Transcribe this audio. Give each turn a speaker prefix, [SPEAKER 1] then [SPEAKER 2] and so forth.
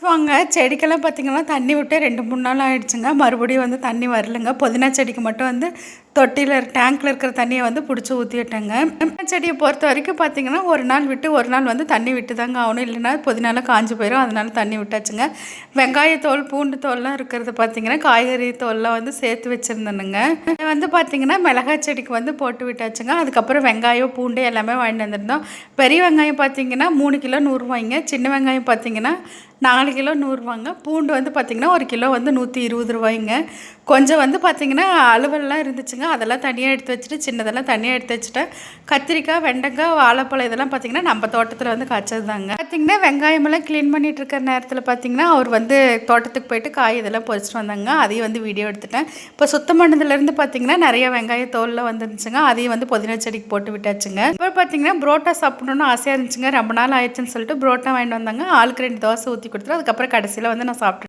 [SPEAKER 1] வாங்க செடிக்கெல்லாம் பார்த்திங்கன்னா தண்ணி விட்டு 2-3 நாள் ஆகிடுச்சுங்க. மறுபடியும் வந்து தண்ணி வரலைங்க. புதினா செடிக்கு மட்டும் வந்து தொட்டியில் டேங்க்கில் இருக்கிற தண்ணியை வந்து பிடிச்சி ஊற்றிட்டேங்க. புதினா செடியை பொறுத்த வரைக்கும் பார்த்திங்கன்னா ஒரு நாள் விட்டு ஒரு நாள் வந்து தண்ணி விட்டு தாங்க ஆகணும். இல்லைன்னா புதினாலாம் காஞ்சி போயிடும். அதனால தண்ணி விட்டாச்சுங்க. வெங்காயத்தோல் பூண்டு தோல்லாம் இருக்கிறது பார்த்திங்கன்னா காய்கறி தோல்லாம் வந்து சேர்த்து வச்சுருந்தேனுங்க. வந்து பார்த்திங்கன்னா மிளகாய் செடிக்கு வந்து போட்டு விட்டாச்சுங்க. அதுக்கப்புறம் வெங்காயம் பூண்டு எல்லாமே வாங்கிட்டு வந்திருந்தோம். பெரிய வெங்காயம் பார்த்திங்கன்னா 3 கிலோ 100 ரூபாய்ங்க. சின்ன வெங்காயம் பார்த்திங்கன்னா 4 கிலோ 100 ரூபாங்க. பூண்டு வந்து பார்த்திங்கன்னா 1 கிலோ வந்து 120 ரூபாய்ங்க. கொஞ்சம் வந்து பார்த்திங்கன்னா அலுவல்லாம் இருந்துச்சுங்க. அதெல்லாம் தனியாக எடுத்து வச்சுட்டு சின்னதெல்லாம் தனியாக எடுத்து வச்சுட்டேன். கத்திரிக்காய் வெண்டைக்காய் வாழைப்பழம் இதெல்லாம் பார்த்திங்கன்னா நம்ம தோட்டத்தில் வந்து காய்ச்சது தாங்க. பார்த்திங்கன்னா வெங்காயமெல்லாம் க்ளீன் பண்ணிகிட்டு இருக்கிற நேரத்தில் பார்த்திங்கன்னா அவர் வந்து தோட்டத்துக்கு போயிட்டு காய் இதெல்லாம் பொறிச்சிட்டு வந்தாங்க. அதையும் வந்து வீடியோ எடுத்துட்டேன். இப்போ சுத்தம் பண்ணதுலேருந்து பார்த்திங்கன்னா நிறைய வெங்காய தோலில் வந்துருந்துச்சுங்க. அதையும் வந்து புதினா செடிக்கு போட்டு விட்டாச்சுங்க. இப்போ பார்த்திங்கன்னா புரோட்டா சாப்பிடணுன்னு ஆசையாக இருந்துச்சுங்க. ரொம்ப நாள் ஆயிடுச்சுன்னு சொல்லிட்டு புரோட்டா வாங்கிட்டு வந்தாங்க. ஆளுக்கு 2 தோசை ஊற்றி கொடுத்துட்டு அதுக்கப்புறம் கடைசியில் வந்து நான் சாப்பிட்டேன்.